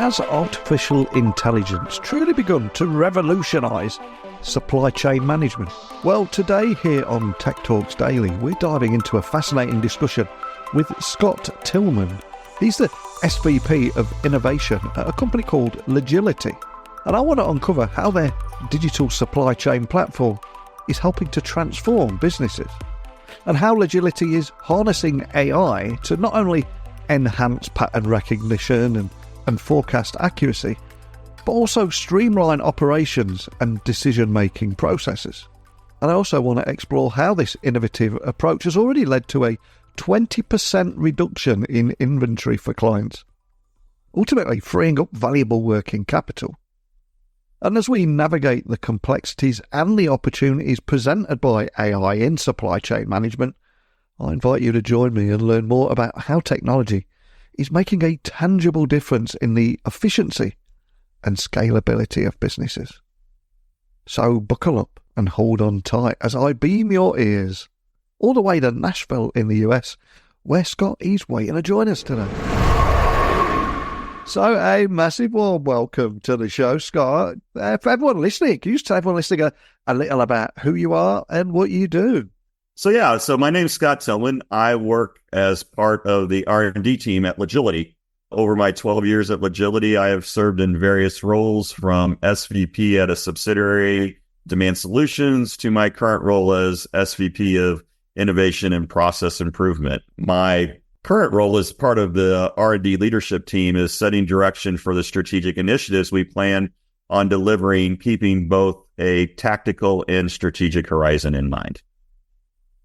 Has artificial intelligence truly begun to revolutionize supply chain management? Well, today here on Tech Talks Daily, we're diving into a fascinating discussion with Scott Tillman. He's the SVP of Innovation at a company called Logility. And I want to uncover how their digital supply chain platform is helping to transform businesses, and how Logility is harnessing AI to not only enhance pattern recognition and forecast accuracy, but also streamline operations and decision-making processes. And I also want to explore how this innovative approach has already led to a 20% reduction in inventory for clients, ultimately freeing up valuable working capital. And as we navigate the complexities and the opportunities presented by AI in supply chain management, I invite you to join me and learn more about how technology is making a tangible difference in the efficiency and scalability of businesses. So buckle up and hold on tight as I beam your ears all the way to Nashville in the US, where Scott is waiting to join us today. So a massive warm welcome to the show, Scott. For everyone listening, can you just tell everyone listening a little about who you are and what you do? So my name's Scott Tillman. I work as part of the R&D team at Logility. Over my 12 years at Logility, I have served in various roles from SVP at a subsidiary, Demand Solutions, to my current role as SVP of Innovation and Process Improvement. My current role as part of the R&D leadership team is setting direction for the strategic initiatives we plan on delivering, keeping both a tactical and strategic horizon in mind.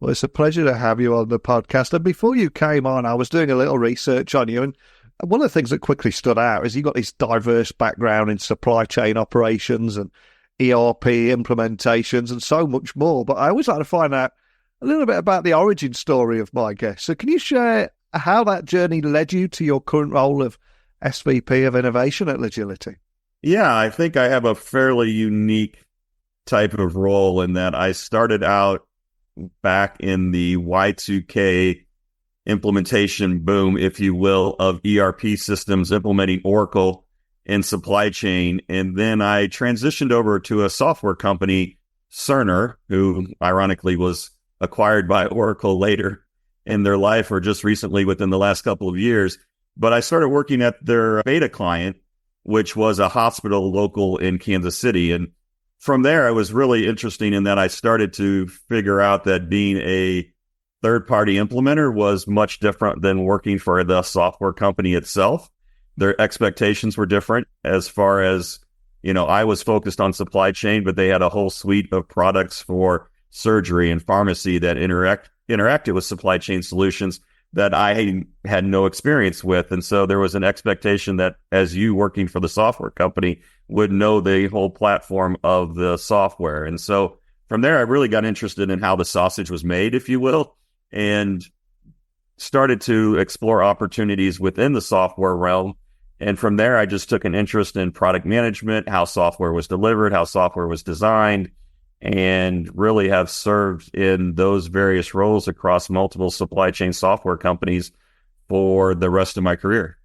Well, it's a pleasure to have you on the podcast. And before you came on, I was doing a little research on you. And one of the things that quickly stood out is you've got this diverse background in supply chain operations and ERP implementations and so much more. But I always like to find out a little bit about the origin story of my guest. So can you share how that journey led you to your current role of SVP of Innovation at Logility? Yeah, I think I have a fairly unique type of role in that I started out back in the Y2K implementation boom, if you will, of ERP systems, implementing Oracle in supply chain. And then I transitioned over to a software company, Cerner, who ironically was acquired by Oracle later in their life or just recently within the last couple of years. But I started working at their beta client, which was a hospital local in Kansas City. And from there, it was really interesting in that I started to figure out that being a third-party implementer was much different than working for the software company itself. Their expectations were different as far as, I was focused on supply chain, but they had a whole suite of products for surgery and pharmacy that interacted with supply chain solutions that I had no experience with. And so there was an expectation that as you working for the software company would know the whole platform of the software. And so from there, I really got interested in how the sausage was made, if you will, and started to explore opportunities within the software realm. And from there, I just took an interest in product management, how software was delivered, how software was designed, and really have served in those various roles across multiple supply chain software companies for the rest of my career.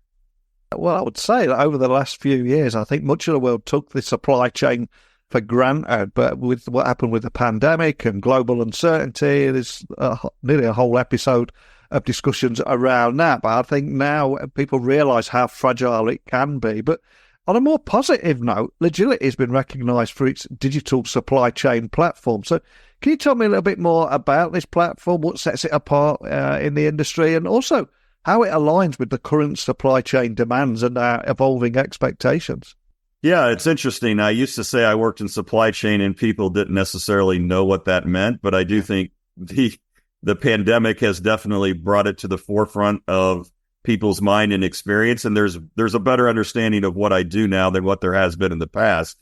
Well, I would say that over the last few years, I think much of the world took the supply chain for granted. But with what happened with the pandemic and global uncertainty, there's nearly a whole episode of discussions around that. But I think now people realise how fragile it can be. But on a more positive note, Logility has been recognised for its digital supply chain platform. So can you tell me a little bit more about this platform, what sets it apart in the industry, and also how it aligns with the current supply chain demands and evolving expectations? Yeah, it's interesting. I used to say I worked in supply chain and people didn't necessarily know what that meant, but I do think the pandemic has definitely brought it to the forefront of people's mind and experience. And there's a better understanding of what I do now than what there has been in the past.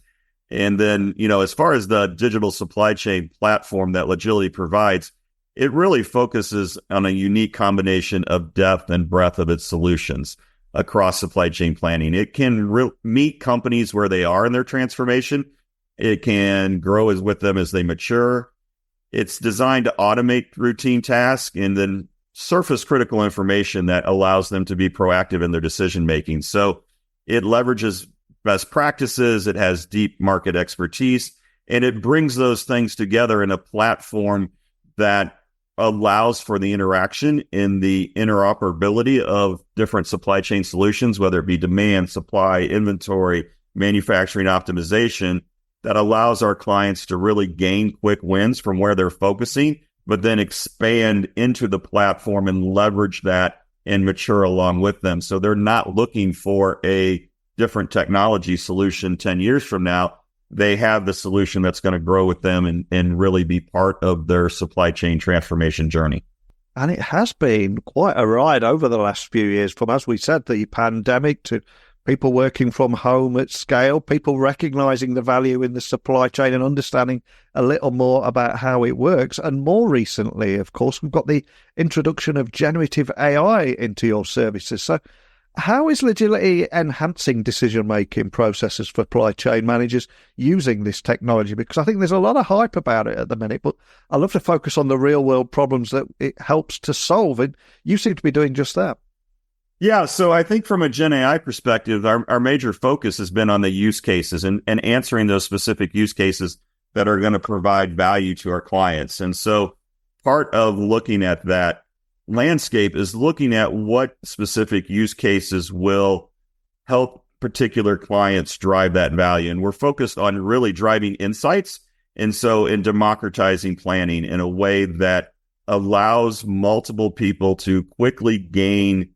And then, as far as the digital supply chain platform that Logility provides, it really focuses on a unique combination of depth and breadth of its solutions across supply chain planning. It can meet companies where they are in their transformation. It can grow with them as they mature. It's designed to automate routine tasks and then surface critical information that allows them to be proactive in their decision making. So It leverages best practices. It has deep market expertise, and it brings those things together in a platform that allows for the interaction in the interoperability of different supply chain solutions, whether it be demand, supply, inventory, manufacturing optimization, that allows our clients to really gain quick wins from where they're focusing, but then expand into the platform and leverage that and mature along with them. So they're not looking for a different technology solution 10 years from now. They have the solution that's going to grow with them and really be part of their supply chain transformation journey. And it has been quite a ride over the last few years, from, as we said, the pandemic to people working from home at scale, people recognizing the value in the supply chain and understanding a little more about how it works. And more recently, of course, we've got the introduction of generative AI into your services. So how is Logility enhancing decision-making processes for supply chain managers using this technology? Because I think there's a lot of hype about it at the minute, but I love to focus on the real-world problems that it helps to solve, and you seem to be doing just that. Yeah, so I think from a Gen AI perspective, our major focus has been on the use cases and answering those specific use cases that are going to provide value to our clients. And so part of looking at that landscape is looking at what specific use cases will help particular clients drive that value. And we're focused on really driving insights. And so in democratizing planning in a way that allows multiple people to quickly gain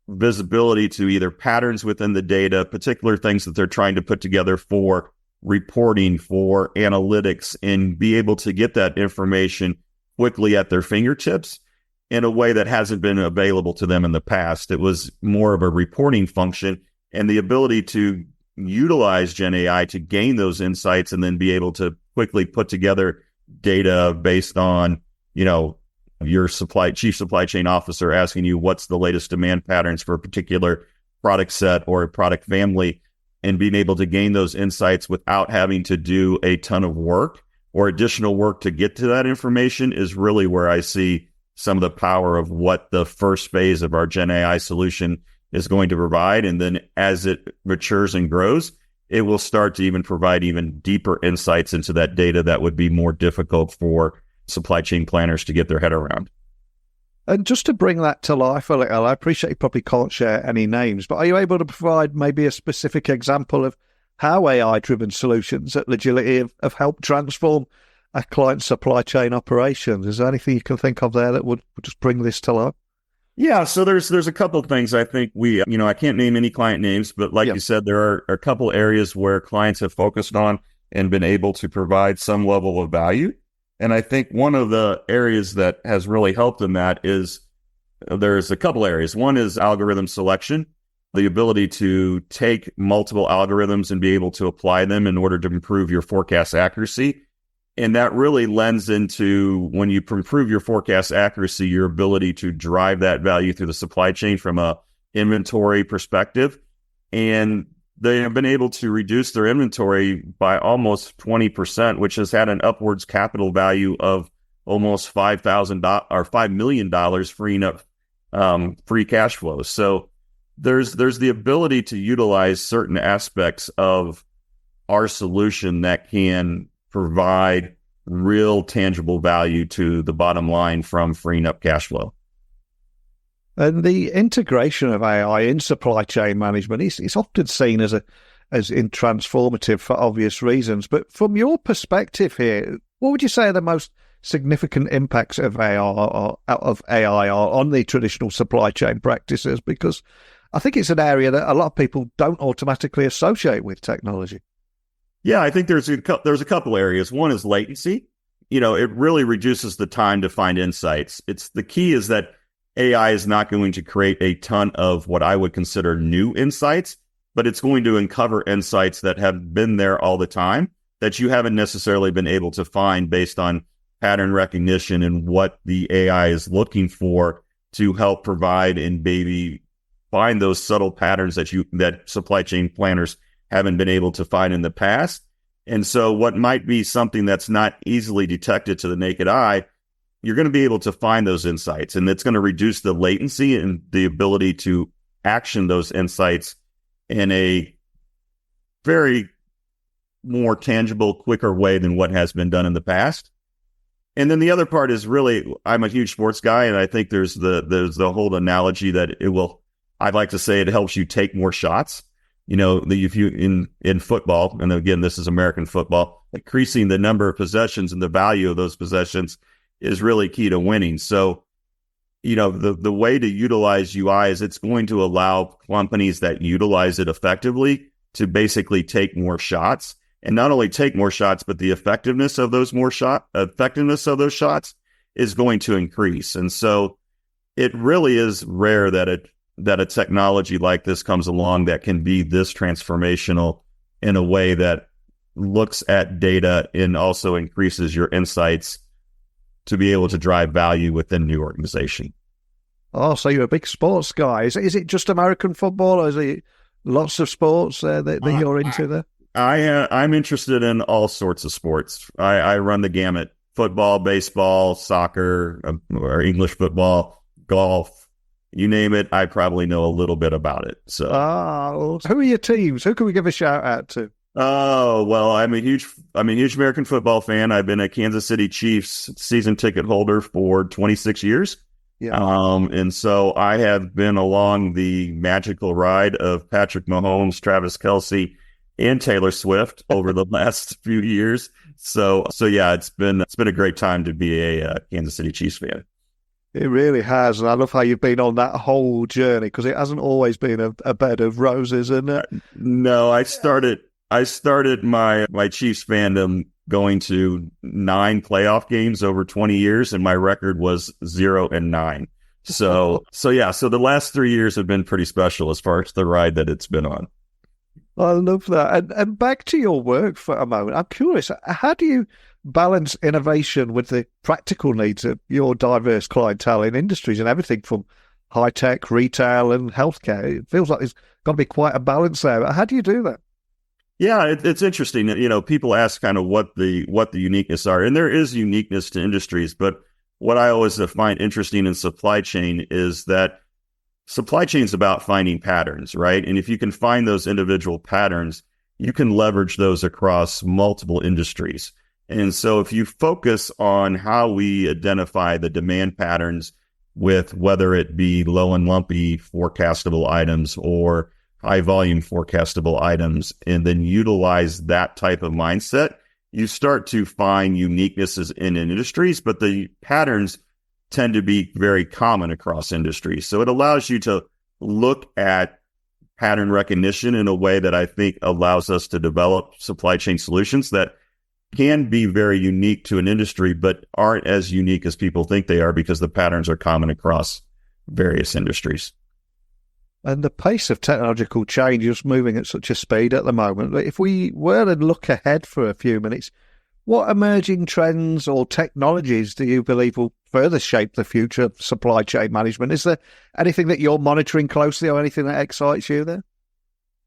visibility to either patterns within the data, particular things that they're trying to put together for reporting, for analytics, and be able to get that information quickly at their fingertips in a way that hasn't been available to them in the past. It was more of a reporting function, and the ability to utilize Gen AI to gain those insights and then be able to quickly put together data based on, your chief supply chain officer asking you what's the latest demand patterns for a particular product set or a product family, and being able to gain those insights without having to do a ton of work or additional work to get to that information is really where I see some of the power of what the first phase of our Gen AI solution is going to provide. And then as it matures and grows, it will start to even provide even deeper insights into that data that would be more difficult for supply chain planners to get their head around. And just to bring that to life a little, I appreciate you probably can't share any names, but are you able to provide maybe a specific example of how AI-driven solutions at Logility have helped transform a client's supply chain operations? Is there anything you can think of there that would just bring this to life? Yeah, so there's a couple of things I think I can't name any client names, but like you said, there are a couple areas where clients have focused on and been able to provide some level of value. And I think one of the areas that has really helped in that is there's a couple areas. One is algorithm selection, the ability to take multiple algorithms and be able to apply them in order to improve your forecast accuracy. And that really lends into, when you improve your forecast accuracy, your ability to drive that value through the supply chain from a inventory perspective. And they have been able to reduce their inventory by almost 20%, which has had an upwards capital value of almost $5,000 or $5 million, freeing up free cash flow. So there's the ability to utilize certain aspects of our solution that can provide real tangible value to the bottom line from freeing up cash flow. And the integration of AI in supply chain management is often seen as in transformative for obvious reasons. But from your perspective here, what would you say are the most significant impacts of AI on the traditional supply chain practices? Because I think it's an area that a lot of people don't automatically associate with technology. Yeah, I think there's a couple areas. One is latency. It really reduces the time to find insights. The key is that AI is not going to create a ton of what I would consider new insights, but it's going to uncover insights that have been there all the time that you haven't necessarily been able to find based on pattern recognition and what the AI is looking for to help provide and maybe find those subtle patterns that supply chain planners haven't been able to find in the past. And so what might be something that's not easily detected to the naked eye, you're going to be able to find those insights, and it's going to reduce the latency and the ability to action those insights in a very more tangible, quicker way than what has been done in the past. And then the other part is really, I'm a huge sports guy, and I think there's the whole analogy that I'd like to say it helps you take more shots. If you in football, and again, this is American football, increasing the number of possessions and the value of those possessions is really key to winning. So, the way to utilize UI is it's going to allow companies that utilize it effectively to basically take more shots, and not only take more shots, but the effectiveness of those shots is going to increase. And so it really is rare that a technology like this comes along that can be this transformational in a way that looks at data and also increases your insights to be able to drive value within the organization. Oh, so you're a big sports guy. Is it just American football, or is it lots of sports that you're into there? I'm interested in all sorts of sports. I run the gamut: football, baseball, soccer, or English football, golf. You name it, I probably know a little bit about it. So, who are your teams? Who can we give a shout out to? Oh, well, I'm a huge American football fan. I've been a Kansas City Chiefs season ticket holder for 26 years. Yeah. And so I have been along the magical ride of Patrick Mahomes, Travis Kelce, and Taylor Swift over the last few years. So yeah, it's been a great time to be a Kansas City Chiefs fan. It really has, and I love how you've been on that whole journey, because it hasn't always been a bed of roses, isn't it? No, I started my Chiefs fandom going to 9 playoff games over 20 years, and my record was 0-9. So the last 3 years have been pretty special as far as the ride that it's been on. I love that. And back to your work for a moment. I'm curious, how do you balance innovation with the practical needs of your diverse clientele in industries and everything from high-tech, retail, and healthcare? It feels like there's got to be quite a balance there. How do you do that? Yeah, it's interesting. People ask kind of what the uniqueness are, and there is uniqueness to industries. But what I always find interesting in supply chain is that supply chain is about finding patterns, right? And if you can find those individual patterns, you can leverage those across multiple industries. And so if you focus on how we identify the demand patterns with whether it be low and lumpy forecastable items or high volume forecastable items, and then utilize that type of mindset, you start to find uniquenesses in industries, but the patterns tend to be very common across industries. So it allows you to look at pattern recognition in a way that I think allows us to develop supply chain solutions that can be very unique to an industry, but aren't as unique as people think they are because the patterns are common across various industries. And the pace of technological change is moving at such a speed at the moment. If we were to look ahead for a few minutes, what emerging trends or technologies do you believe will further shape the future of supply chain management? Is there anything that you're monitoring closely or anything that excites you there?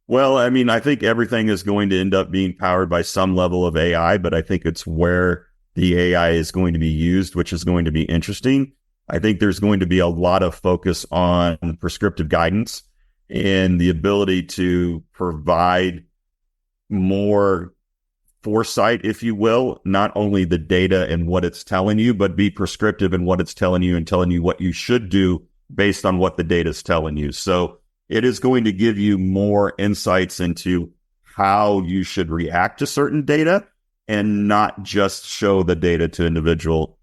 Well, I mean, I think everything is going to end up being powered by some level of AI, but I think it's where the AI is going to be used, which is going to be interesting. I think there's going to be a lot of focus on prescriptive guidance and the ability to provide more foresight, if you will, not only the data and what it's telling you, but be prescriptive in what it's telling you and telling you what you should do based on what the data is telling you. So it is going to give you more insights into how you should react to certain data and not just show the data to individual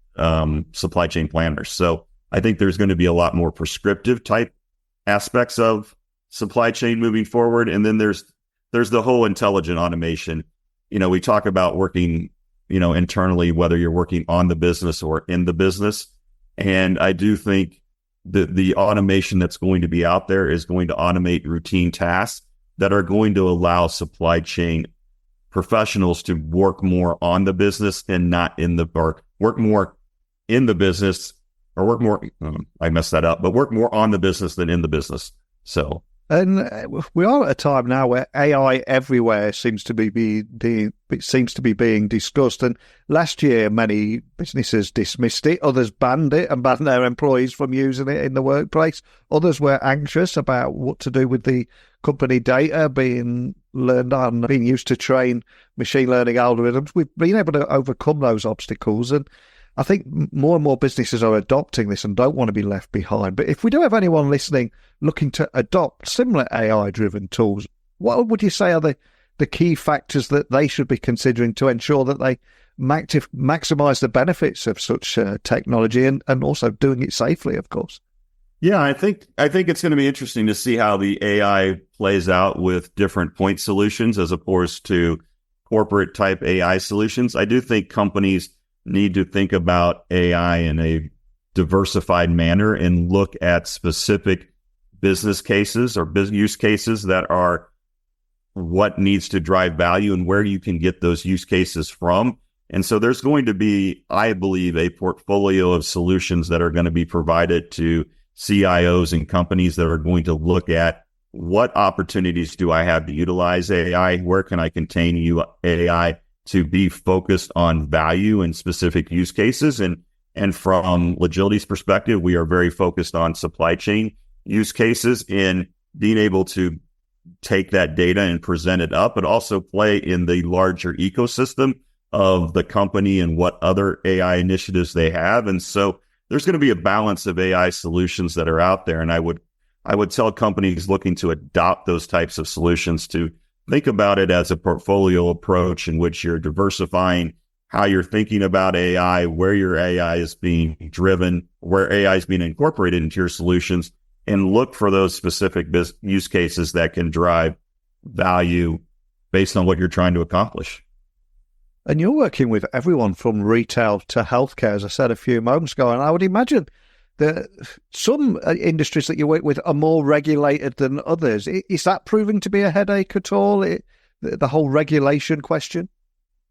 supply chain planners. So I think there's going to be a lot more prescriptive type aspects of supply chain moving forward. And then there's the whole intelligent automation. We talk about working, internally, whether you're working on the business or in the business. And I do think the automation that's going to be out there is going to automate routine tasks that are going to allow supply chain professionals to work more on the business and not work more in the business, or work more, I messed that up, but work more on the business than in the business. So. And we are at a time now where AI everywhere seems to be being discussed. And last year, many businesses dismissed it. Others banned it and banned their employees from using it in the workplace. Others were anxious about what to do with the company data being learned on, being used to train machine learning algorithms. We've been able to overcome those obstacles. And I think more and more businesses are adopting this and don't want to be left behind. But if we do have anyone listening looking to adopt similar AI-driven tools, what would you say are the key factors that they should be considering to ensure that they maximize the benefits of such technology and also doing it safely, of course? Yeah, I think it's going to be interesting to see how the AI plays out with different point solutions as opposed to corporate type AI solutions. I do think companies need to think about AI in a diversified manner and look at specific business cases or business use cases that are what needs to drive value and where you can get those use cases from. And so there's going to be, I believe, a portfolio of solutions that are going to be provided to CIOs and companies that are going to look at what opportunities do I have to utilize AI? Where can I contain AI to be focused on value and specific use cases? And from Logility's perspective, we are very focused on supply chain use cases in being able to take that data and present it up, but also play in the larger ecosystem of the company and what other AI initiatives they have. And so there's going to be a balance of AI solutions that are out there. And I would tell companies looking to adopt those types of solutions to think about it as a portfolio approach in which you're diversifying how you're thinking about AI, where your AI is being driven, where AI is being incorporated into your solutions, and look for those specific use cases that can drive value based on what you're trying to accomplish. And you're working with everyone from retail to healthcare, as I said a few moments ago. And I would imagine that some industries that you work with are more regulated than others. Is that proving to be a headache at all, the whole regulation question?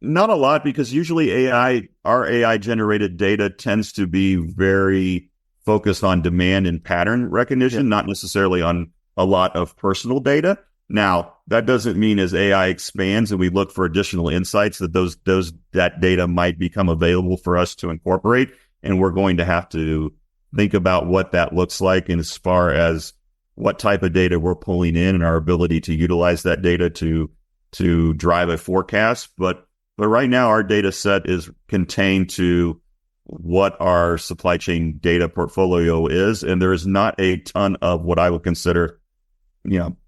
Not a lot, because usually our AI-generated data tends to be very focused on demand and pattern recognition, not necessarily on a lot of personal data. Now, that doesn't mean as AI expands and we look for additional insights that that data might become available for us to incorporate. And we're going to have to think about what that looks like, and as far as what type of data we're pulling in and our ability to utilize that data to drive a forecast. But right now, our data set is contained to what our supply chain data portfolio is. And there is not a ton of what I would consider,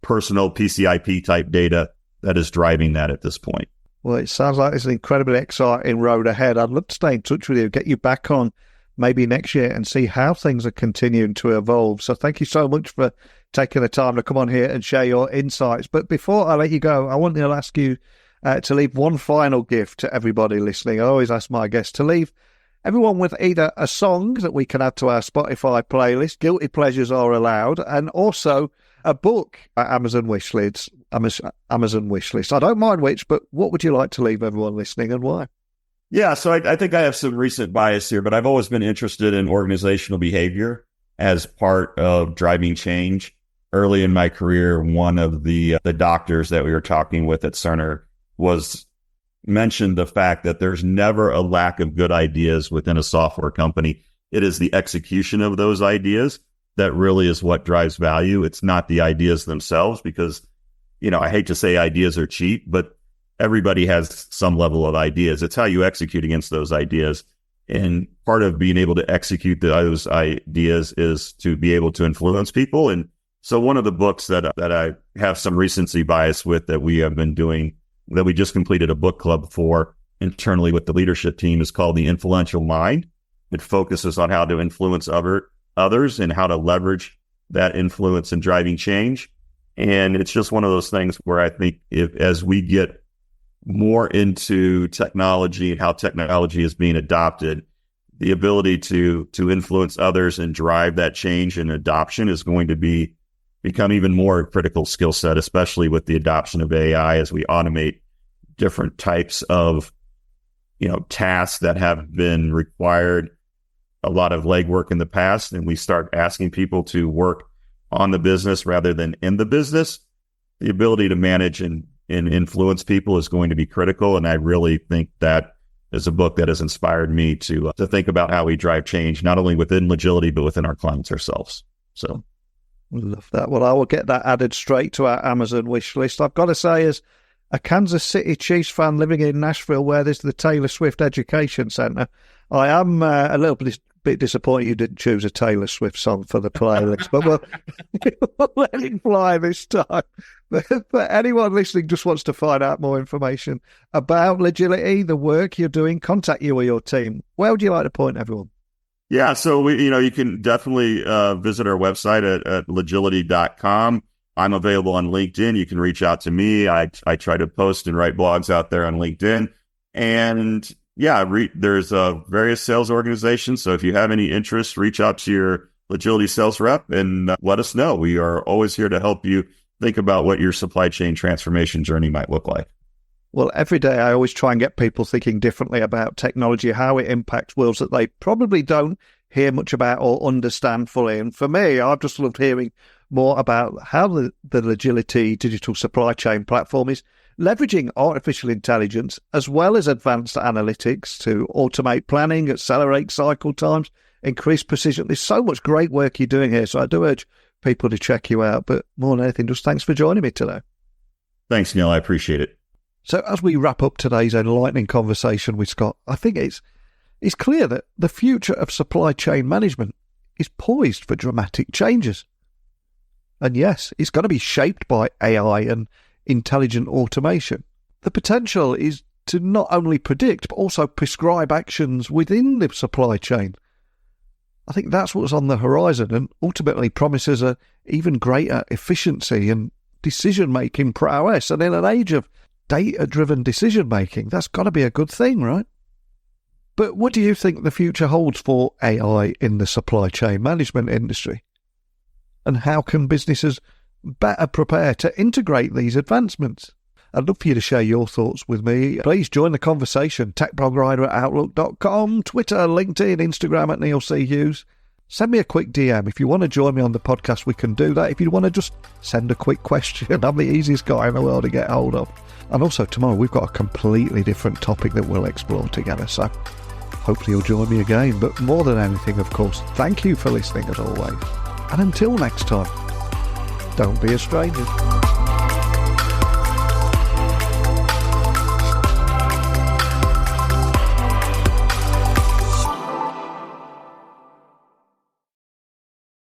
personal PCIP type data that is driving that at this point. Well, it sounds like it's an incredibly exciting road ahead. I'd love to stay in touch with you, get you back on maybe next year and see how things are continuing to evolve. So thank you so much for taking the time to come on here and share your insights. But before I let you go, I want to ask you to leave one final gift to everybody listening. I always ask my guests to leave everyone with either a song that we can add to our Spotify playlist, guilty pleasures are allowed, and also a book at Amazon wishlist. I don't mind which, but what would you like to leave everyone listening and why? Yeah, so I think I have some recent bias here, but I've always been interested in organizational behavior as part of driving change. Early in my career, one of the doctors that we were talking with at Cerner mentioned the fact that there's never a lack of good ideas within a software company. It is the execution of those ideas that really is what drives value. It's not the ideas themselves, because, I hate to say ideas are cheap, but everybody has some level of ideas. It's how you execute against those ideas. And part of being able to execute those ideas is to be able to influence people. And so one of the books that I have some recency bias with that we have been doing, that we just completed a book club for internally with the leadership team, is called The Influential Mind. It focuses on how to influence others and how to leverage that influence in driving change. And it's just one of those things where I think as we get more into technology and how technology is being adopted, the ability to influence others and drive that change and adoption is going to become even more a critical skill set, especially with the adoption of AI as we automate different types of, tasks that have been required a lot of legwork in the past, and we start asking people to work on the business rather than in the business. The ability to manage and influence people is going to be critical. And I really think that is a book that has inspired me to think about how we drive change, not only within Logility, but within our clients ourselves. So. Love that. Well, I will get that added straight to our Amazon wish list. I've got to say, as a Kansas City Chiefs fan living in Nashville, where there's the Taylor Swift Education Center, I am a little bit disappointed you didn't choose a Taylor Swift song for the playlist, but we'll let it fly this time. But anyone listening just wants to find out more information about Logility, the work you're doing, contact you or your team. Where would you like to point everyone? Yeah, so you can definitely visit our website at logility.com. I'm available on LinkedIn. You can reach out to me. I try to post and write blogs out there on LinkedIn. And yeah, there's various sales organizations. So if you have any interest, reach out to your Logility sales rep and let us know. We are always here to help you think about what your supply chain transformation journey might look like. Well, every day I always try and get people thinking differently about technology, how it impacts worlds that they probably don't hear much about or understand fully. And for me, I've just loved hearing more about how the Logility digital supply chain platform is leveraging artificial intelligence as well as advanced analytics to automate planning, accelerate cycle times, increase precision. There's so much great work you're doing here. So I do urge people to check you out. But more than anything, just thanks for joining me today. Thanks, Neil. I appreciate it. So as we wrap up today's enlightening conversation with Scott, I think it's clear that the future of supply chain management is poised for dramatic changes. And yes, it's going to be shaped by AI and intelligent automation. The potential is to not only predict, but also prescribe actions within the supply chain. I think that's what's on the horizon and ultimately promises a even greater efficiency and decision-making prowess. And in an age of data-driven decision-making, that's got to be a good thing, right? But what do you think the future holds for AI in the supply chain management industry? And how can businesses better prepare to integrate these advancements? I'd love for you to share your thoughts with me. Please join the conversation. techblogwriter@outlook.com, Twitter, LinkedIn, Instagram at Neil C. Hughes. Send me a quick DM. If you want to join me on the podcast, we can do that. If you want to just send a quick question, I'm the easiest guy in the world to get hold of. And also tomorrow, we've got a completely different topic that we'll explore together. So hopefully you'll join me again. But more than anything, of course, thank you for listening as always. And until next time, don't be a stranger.